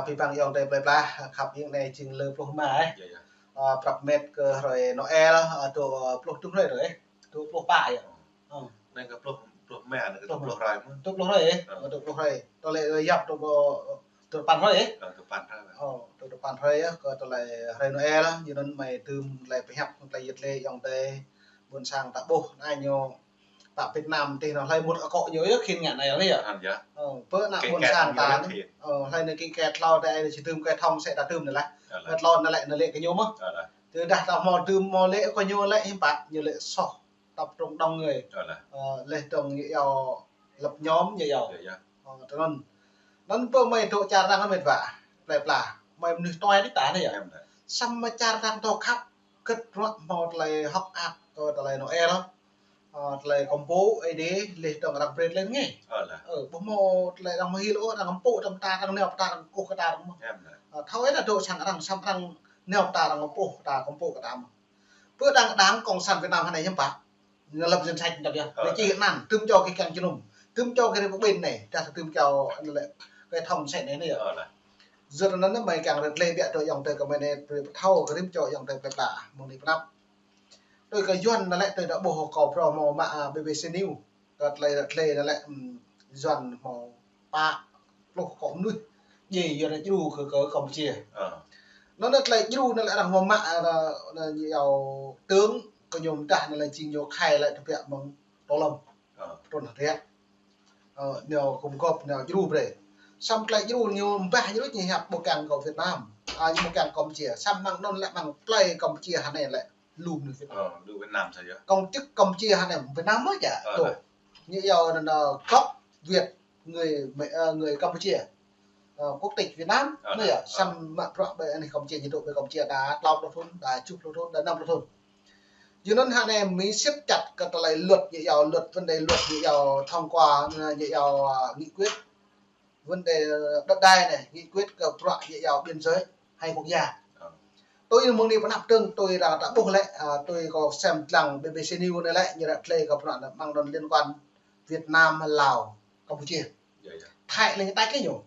ពីបាំងយ៉ងតែផ្លាខាប់យើងในจึงលើផ្លោះម៉ាប្រាប់មេតក៏រយណូអែលទៅផ្លោះទុំrồiទៅផ្លោះប៉ាนั่นก็ปลุกแม่นั่นก็ปลุกไรมั้งទៅផ្លោះrồiទៅផ្លោះrồiទៅលេយ៉ាប់ទៅប៉ាន់rồiទៅប៉ាន់rồi ទៅប៉ាន់rồiក៏ទៅលេរយណូអែលយូនមិនទើមលេប្រហាប់តែយិតលេយ៉ងតែបួនសាងតាបុសអាញោតាviệt nam thì nó hay một cọ nhớ khi ngạn này đấy ạ bữa nào buồn sang tán hay là cái kẹt lo đây chỉ tươm cái thông sẽ đặt tươm này lại kẹt lo nó lại nó lệ cái nhôm á từ đặt vào mò tươm mò lệ coi nhôm lệ hiếm bạc như lệ sọ tập trung đông người lệ trồng như giàu lập nhóm như giàu cho nên nó bữa mày tụ trà răng nó mệt vả đẹp là mày nứt toai đít tá này à xăm mà trà răng to khắp cất rót một lại học áp rồi lại nó e đó lại công bố ấy đấy lấy đồng đặc biệt lên nghe bố mò lại đồng hi lỗ đồng bộ đồng ta đồng neo ta đồng cô ta đồng thâu ấy là độ chẳng rằng xăm rằng neo ta đồng bộ ta công bộ cả ta bữa đang đáng cộng sản Việt Nam này nhá bà lập dân sạch đặc biệt để chỉ hiện nản tươm cho cái càng chân nùng tươm cho cái bên này ta tươm cho lại cái thông sạch đấy này giờ nó mày càng được lên bịa cho dòng từ của mình này thâu cái tươm cho dòng từ bẹp bạ một điểm năm tôi cái doan nó lại tôi đã bổ cỏ promo mà BBC News đặt lại nó lại doan màu ba lục cỏ nuôi gì giờ này chú cỡ Campuchia nó lại chú nó lại đằng màu mạ là nhiều tướng có nhôm cả nó lại trình nhiều khai lại thực hiện bằng to lông tròn hạt thế nhiều cùng cọp nhiều chú về xong lại chú nhiều ba nhiều rất nhiều hạt bộ càng của Việt Nam nhưng một càng Campuchia xong bằng non lại bằng play Campuchia hạt này lại lùm được Việt Nam sao vậy? Công chức Campuchia hay là Việt Nam mới cả rồi như giờ là gốc Việt người Campuchia quốc tịch Việt Nam bây giờ xăm mặt rõ về này Campuchia nhiệt độ về Campuchia đã lau đô thôn đã chụp đô thôn đã năm đô thôn cho nên hai em mới siết chặt cái lại luật như giờ luật vấn đề luật như giờ thông qua như giờ nghị quyết vấn đề đất đai này nghị quyết cái rõ như giờ biên giới hay quốc gia tôi muốn đi vào nạp trưng tôi đã buộc lại tôi có xem rằng BBC News này lại như là play gặp đoạn bằng đơn liên quan Việt Nam Lào Campuchia thay là tay cái nhổ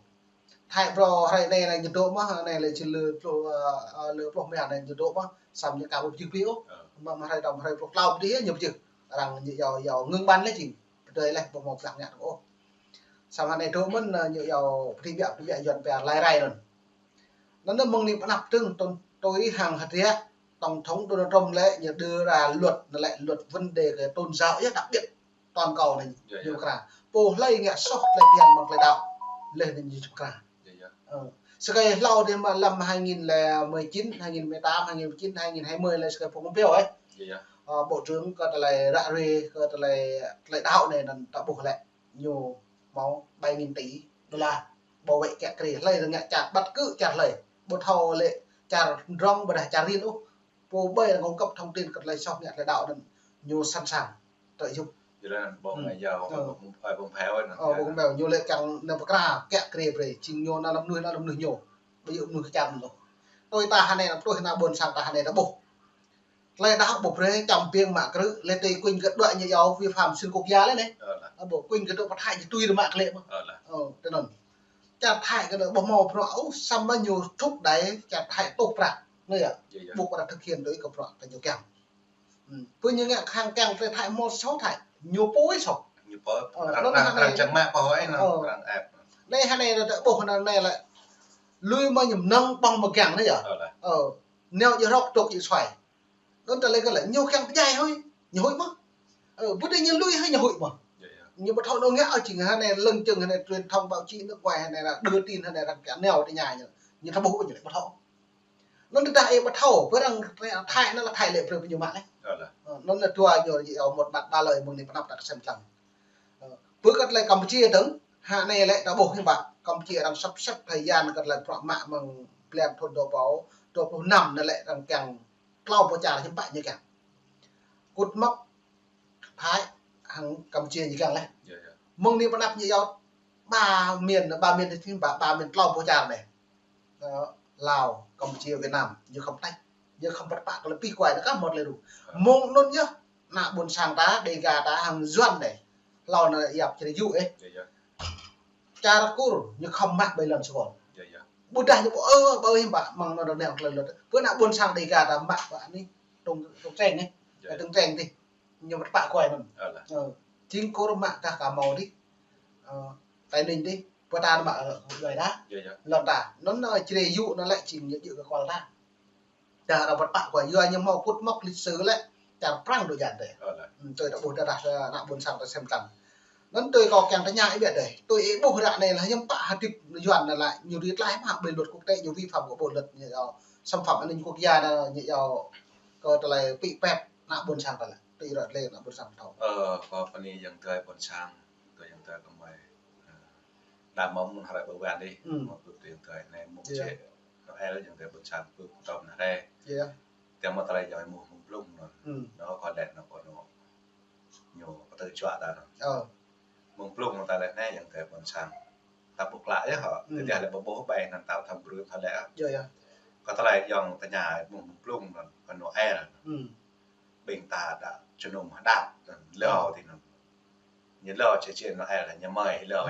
thay rồi hay này là nhiệt độ mà này là chỉ lừa pro mẹ này nhiệt độ mà xong như cả một chiếc phiếu mà hay đồng hay pro lao tí nhiều chữ rằng như giàu ngưng ban lấy chỉ đời lại một dạng nhạc của xong hàng này tôi muốn như giàu thì bị dọn về lai rai rồi nó mong đi vào nạp trưng tôi hàng hạt rẻ tổng thống Donald Trump lại đưa ra luật lại luật vấn đề cái tôn giáo rất đặc biệt toàn cầu này nhiều cả bồ lây nghe sốc lại tiền bằng lại đạo lên đến nhiều cả sự cái lâu đến mà năm 2019 2018 2019 2020 là sự Pompeo ấy bộ trưởng có lại rạ rê có lại đạo này là tạo bổ lại nhiều máu 7.000 tỷ đô la bảo vệ kẹt kề lây là nghe chặt bắt cứ chặt lầy bộ thầu lệ chả rong và chả riêng đâu, bộ bây là cung cấp thông tin cật lấy sau nhận lại đạo đừng nhiều sẵn sàng lợi dụng. Vậy là bộ ngày giàu phải bông phèo ấy. Bông phèo nhiều lệ càng nằm cả kẹt kề về trình nhiều là năm nuôi nhiều, bây giờ nuôi chăn rồi. Tôi ta hàng này là tôi nào buồn sang ta hàng này đã bổ, lại đã học bổ đấy chồng piêng mà cái lên tây quỳnh cái đoạn như giàu vi phạm xuyên quốc gia đấy này, bổ quỳnh cái độ phát hại thì tùy được mạng lệ mà, cho nên chặt hại cái bộ màu rõ xăm bao nhiêu thúc đấy chặt hại tốt ra nơi ạ buộc là thực hiện đốiกับrõ phải nhiều kèm với những cái hàng kèm phải hại một số thải nhiều bối sọc nhiều bối nó là chẳng mạc bối nó ép đây hai này là bộ này là lui mà nhầm nâng bằng một kèm đấy ạ neo như rọc trục như xoài nó trở lại cái là nhiều kèm dài thôi nhiều hụi mất bữa đây như lui hay nhiều hụi mà nhưng mà thôi nó nghĩa chỉ là này lưng chừng này truyền thông báo chí nước ngoài này là đưa tin này là cả nèo trên nhà như thằng bố của những cái thọ nó được đại mà thầu với rằng thay nó là thay lệ rồi nhiều mạng đấy nó là tua nhiều gì ở một mặt ba lời mừng này bắt đặt xem rằng với các lại Campuchia đứng hạ này lại đã bổ thêm bạn Campuchia đang sắp xếp thời gian các lại phạm mạng bằng plan thôn đồ báo nằm nó lại đang càng lau vào trà là những bạn như càng cột mốc thái hàng Campuchia gì càng này mong đi bắt nắp như nhau ba miền thì ba miền lau vào trà này Lào Campuchia Việt Nam như không tách như không bắt bạc là pi quài nó các một lời đủ mong luôn nhá nạ buồn sang tá để gà tá hàng doan này lò là dập cho dụ ấy cha cũ như không mắc bây lần rồi bút đài bơi bạc bằng nó được nèo lần cứ nào buôn sang đi cả làm bạn bạn đi trồng trồng chèn ấy trồng chèn thì nhiều vật bạ quậy mình chính cô mạng cả màu đi tài ninh đi và ta mà ở người đã lợn ta nó chỉ dụ nó lại chỉ nhận dự cái quan ta ta là vật bạ quậy vừa nhưng màu cút móc lịch sử lại chả prang đồ giản đấy tôi đã buồn đặt nặng buồn sang ta xem tầm nên tôi có kèm tới nhà ấy biết đấy tôi bộ đoạn này là nhưng bạ hạt tịch doan là lại nhiều thứ lái mạng bên luật quốc tế nhiều vi phạm của bộ luật như xâm phạm an ninh quốc gia là như có là bị pẹp nặng buồn sang lại tôi rồi lên là buồn sang thầu có phần nàyยังtới buồn sang tôiยังtới còn mày làm mong mình phải bảo vệ đi một bước tiền tới này một chế nó hay làยังtới buồn sang bước tàu này đâyแต่มาอะไรอย่างมุมลุ่มเนาะแล้วก็แดดเนาะก็เนาะอยู่ก็ตื่นชั่วตาเนาะมุมลุ่มตาแดดแน่อย่างแต่บนช่างตาบุกละเนี่ยเหรอแต่เดี๋ยวเราโบ๊ะไปนั่นตาทำปลื้มเขาแล้วก็อะไรอย่างแต่หญ้ามุมลุ่มเนาะก็เนาะแอร์เบ่งตาดะจนุ่มดาบเล่าที่นั่นอย่าเล่าเชี่ยๆเนาะแอร์ละอย่าเมย์เล่าอย่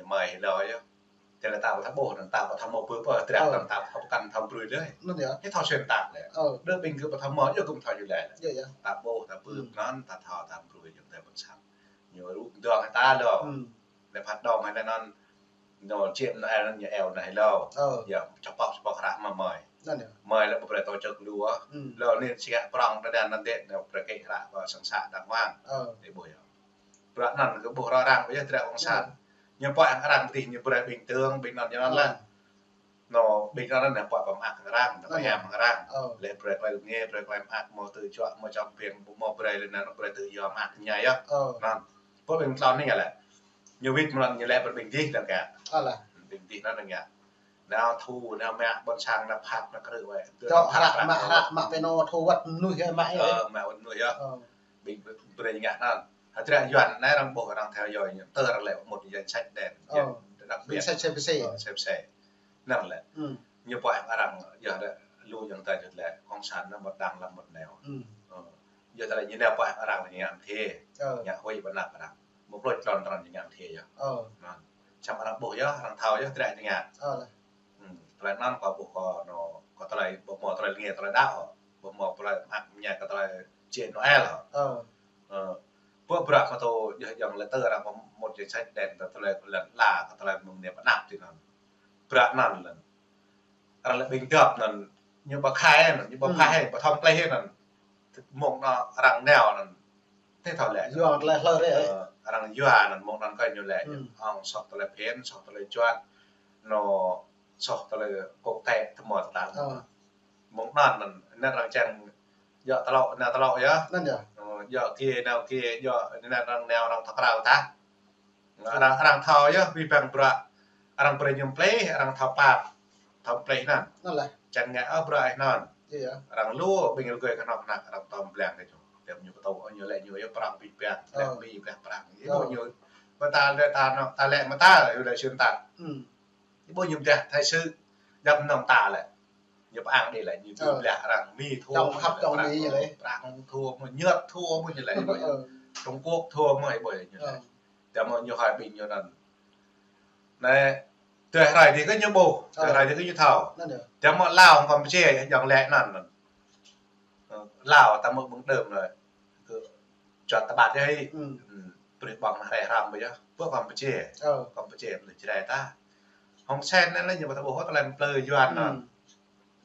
าเมย์เล่าเนี่ยแต่ละตาก็ทำโบนั่นตาก็ทำโมปื้อเปิดแต่ละตาทำกันทำปลื้มเลยนั่นเดี๋ยวให้ทอเชิญตาเลยเรื่องบินคือทำหมอเยอะกุมทออยู่แล้วตาโบตาปื้มนั่นตาทอตาปลื้มอย่างแต่บนช่างnhiều lúc đo người ta đâu để phát đo hay là nó chuyện nó là nhà eo này lâu giờ chọc bọc ra mà mời là một bài tổ chức lúa lâu nên sẽ prong ra đàn đệm là một cái ra và sẵn sàng đàng hoàng để buổi bữa nằm cái bộ ra đang bây giờ tại ông sản nhưng bọn anh đang tìm như bữa bình thường bình nằm như nó là nó bình thường là bọn bằng hạt rang nó hàm rang để bữa quay nghe bữa quay hạt một từ chọn một trong phiền một bữa là nó bữa từ giờ hạt nhảy áเพราะเป็นตอนนี้แหละยูวิทมันยังแลเป็นบิ่งที่ต่างกันบิ่งที่นั่นต่างกันแล้วทูแล้วแม่บนช่างแล้วพักแล้วก็เลยไว้เจาะหักมาเป็นโนทูวัดนุ่ยไหมแม่วันนุ่ยอ่ะบิ่งเป็นอย่างนั้นถ้าจะย้อนในรังโบกับรังแถวย่อยเตอร์อะไรหมดยังใช้แดนดักเบี้ยใช้เซ่นั่นแหละยูปล่อยรังอย่าได้รู้อย่างแต่จุดแหละของฉันนั้นหมดดังลำหมดแนวgiờ ta lại như nào phải ở đằng là như làm thế nhà huy vẫn làm ở đằng một lối tròn tròn như làm thế chứ trong ở đằng bộ chứ đằng thầu chứ tại như nhà lại non có bộ nó có ta lại bộ mỏ ta lại nghe ta lại đạo bộ mỏ ta lại ăn nhà ta lại chuyện nó e làพวกประเขาโตอย่างเลเตอร์เราหมดจะใช้แดนแต่ละลาแต่ละมึงเนี่ยมันหนักที่นั่นประนั่นเลยอะไรเป็นเกือบนั่นยังบะคายนั่นยังบะคายบะทำไรให้นั่นมองnó rằng nèo là thế thảo lệ giọt là lơ đấy rằng giọt là mong nó coi như lệ ông sọt tao lại phén sọt tao lại choát nó sọt tao lại cột tè thầm mỏ tao mong nó là rằng chàng giọt tao lọ nhá giọt kia giọt nên là rằng nèo rằng thảo rào ta rằng thảo nhá vì bằng bra rằng bra nhung play rằng thảo play nè chàng nghe ở bra nè rằng lúa bình thường cười cái nọc nặng rằng tôm bèn này chỗ để nhiều tàu có nhiều lệ nhiều yếu prang bị bèn lệ bị bèn prang cái bộ nhiều mà ta lệ mà ta lại lại xuyên tạc cái bộ nhiều đẹp thay sư đâm nòng ta lại nhiều ăn để lại nhiều lệ rằng mi thua trong khắp trong mi như vậy prang thua mà nhớt thua mới như vậy Trung Quốc thua mới bởi như vậy để mà nhiều hải bình nhiều lần này từ này thì có như bồ từ này thì có như thảoแต่มาลาวความเชื่ออย่างแรกนั่นลาวตามเมืองเดิมเลยคือจอดตะบัดให้ปริบังอะไรรำไปจ้ะเพื่อความเชื่อหรือจะได้ตาห้องแช่นั่นเลยอย่างว่าตะโบเขาอะไรเปลือยยวนนั่น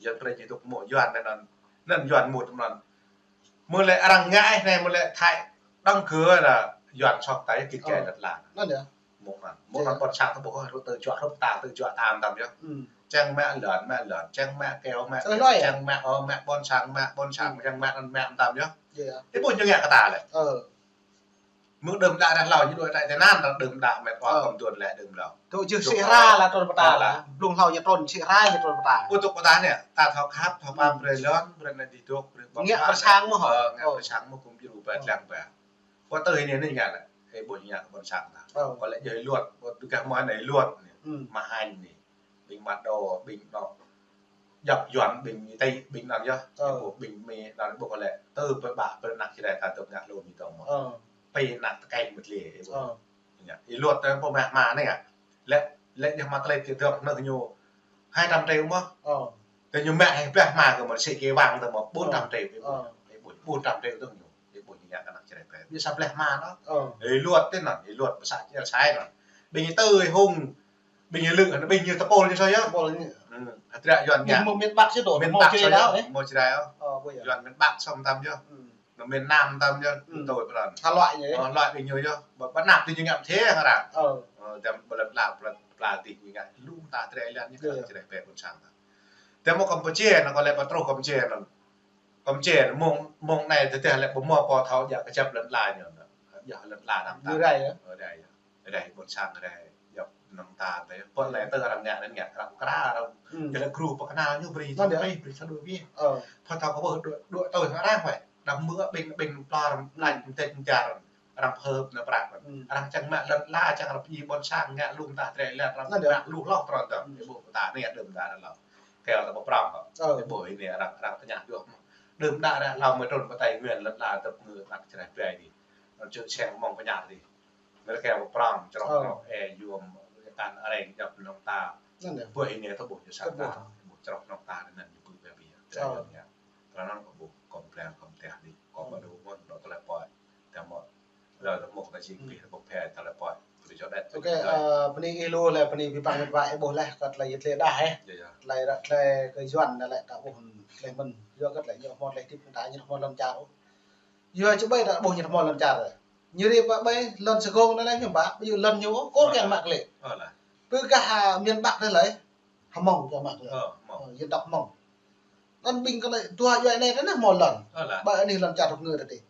ยันเปลือยจีตุกหมดยวนนั่นยวนหมดนั่นมือเลยอรังง่ายในมือเลยไทยต้องคือlàยวนช็อกไตกิจแก่ดัดหลังนั่นเดี๋ยวหมดนั่นปนช่างตะโบเขาตัวจอดรถตามตามจ้ะtrang mẹ lợn trang mẹ kéo mẹ trang mẹ bon sáng trang mẹ ăn tạm nhá thế buồn cho nghe cả tả này mức đầm đạ đặt lò như đôi tại Thái Lan là đầm đạ mẹ quá cầm tuần lẹ đầm lò thôi chứ xì ra là tuần bata là luồng hầu như tuần xì ra như tuần bata ô tô bata này ta thao khắp thao pam bơi lớn bơi này đi thuốc nghe bữa sáng mà hả nghe bữa sáng mà cũng chịu bơi làng bè qua tới này này nghe này cái buổi nhà bữa sáng là có lẽ giờ luộc các món này luộc mà hành này bình mặt đồ bình nó dập dọn bình tây bình làm cho bình mì làm bộ lệ từ bờ bạ bờ nặng chỉ để ta tập nhạc luôn như tàu màไปหนักไก่หมดเลยเนี่ยอีลวดแต่พอมาเนี่ยและยังมาเกล็ดเถื่อนนั่นคือ 200 triệu màแต่อยู่แม่ให้แปลมาก็มันสิเกวางแต่มา400 triệu cái buổi 400 triệu tương nhiều cái buổi nhà cái nào chỉ đẹp như sắp lẹ mà nó ấy luột tên là ấy luột sạch như là sai rồi bình như tơi hung bình như lựng nó bình như tapol như sao nhá tại dọn nhà miền Bắc chứ miền Bắc sao đấy một chỉ đấy dọn miền Bắc xong tâm chưa nó miền Nam tâm chưa tôi bắt đầu hai loại vậy loại bình như chưa bắt nạp thì như ngậm thế hả nàoแต่ปลาติดอย่างเงี้ยลูกตาเตะแล้วนี่ก็จะได้เป็นคนช่างแต่มอกัมพูชีนะก็เลยปะโตรกัมพูชีนะกัมพูชีมองในแต่แหละผมมองพอเขาอยากกระชับลันลายเนี่ยอยากลันลายน้ำตาได้บนช่างได้อยากน้ำตาแต่พอแลเตอร์ทำงานนั่นไงเรากล้าเราจะเล่นครูปกนาอยู่บริษัทไม่บริษัทดูพี่พอเขาเปิดด้วยตัวเขาได้ไปดำมือเป็นปลาลายเต็มจานรังเพิ่มนะปรากฏรังจังมาลันล่าจังรับยีบนช่างเงี้ยลุงตาเตะแล้วรังลูกลอกตอนแบบบุกตาเนี่ยเดิมตาเราแค่เราปรับcái buổi này rằng cái nhạc được đơm đã là lòng mới trồn vào tay nguyện lật là tập ngừa đặt trở lại về thì nó chưa xem mong cái nhạc thì nó kêu pram cho nó dùng cái tan ở đây nhập lòng ta buổi này tôi buổi cho sáng ta buổi cho lòng ta nên là những cái việcแล้วนั่นก็บุกกลมแปลงกลมแตกดีก็มาดูว่าเราตะปอยแต่หมดเราหมดกระชิงปีบุกแพร่ตะปอยok bên này ilo là bên này bị bằng vài bộ này còn là ít đại lại là cái doan lại tạo bộ lại mình do các lại nhiều món lại tiếp tại như món lần chào giờ chứ bây đã bộ như món lần chào rồi như đi bây lần sơ công nó lấy miền Bắc bây giờ lần nhiều cốt kèn mạc lệ cứ cả miền Bắc đây lấy hầm mỏng cho mạc lệ dân đọc mỏng con bình con lại tua vậy này rất là một lần bây này lần chào thuộc người đấy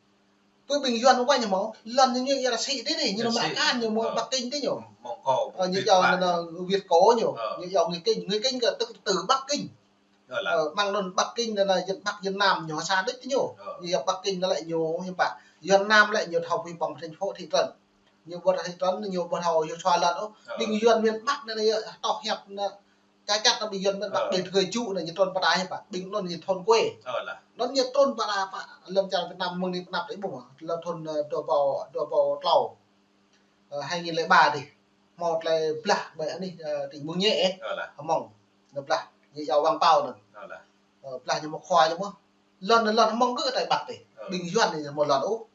tôi bình dân nó quay nhiều máu lần như là xị thế này như là mã can nhiều Bắc Kinh thế nhiều như là Việt cố nhiều như dòng người kinh là từ Bắc Kinh mang lần Bắc Kinh là dân Bắc dân Nam nhỏ xa đích thế nhiều như Bắc Kinh nó lại nhiều như bạn dân Nam lại nhiều học vì bằng thành phố thị trấn nhiều bậc thị trấn nhiều bậc hầu nhiều xoa lần đó bình dân miền Bắc này tỏ hẹp cái chắc là bình dân miền Bắc để người trụ này như thôn Bà Đài bạn bình luôn như thôn quê nó như thôn Bà Đà lần chào Việt Nam mừng đi nạp đấy bụng là thôn đồ vào tàu 2003 thì một là plạ vậy đi tỉnh Mường Nhẹ mỏng là plạ như giàu vàng bao rồi plạ như một khoai đúng không lần mong cứ tại bạc thì bình dân thì một lần úp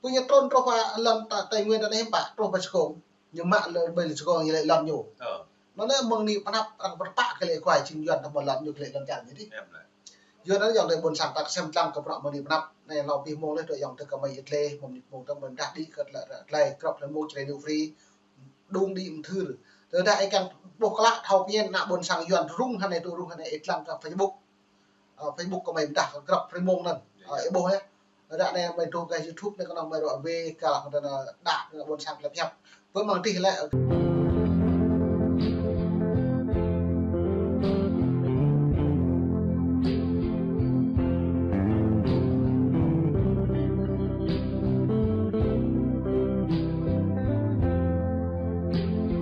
tôi nhớ thôn cho phải lần Tây Nguyên là đấy bạc cho phải score nhưng mà bây giờ score như lại lần nhiều nó là mừng đi bắt cái lệ quài trình duyệt một lần được lệ lần chẳng như thế giờ nó dòng để buồn sảng tạc xem tăng cặp mừng đi bắt nàyเราปีโมงเลยตัวอย่างtừ cặp mày ít lệ một trong mình đặt đi cật lại cặp là mua chơi new free đung đi thư từ đây càng buộc lại thầu nhiên nạ buồn sảng duyệt rung hay này tôi rung hay này ít làm cặp Facebook của mình đặt cặp free mông lần ở bộ ấy đã này mình tôi cái YouTube này có lòng mày gọi về cả là đạt buồn sảng lập nhập với mong tí lại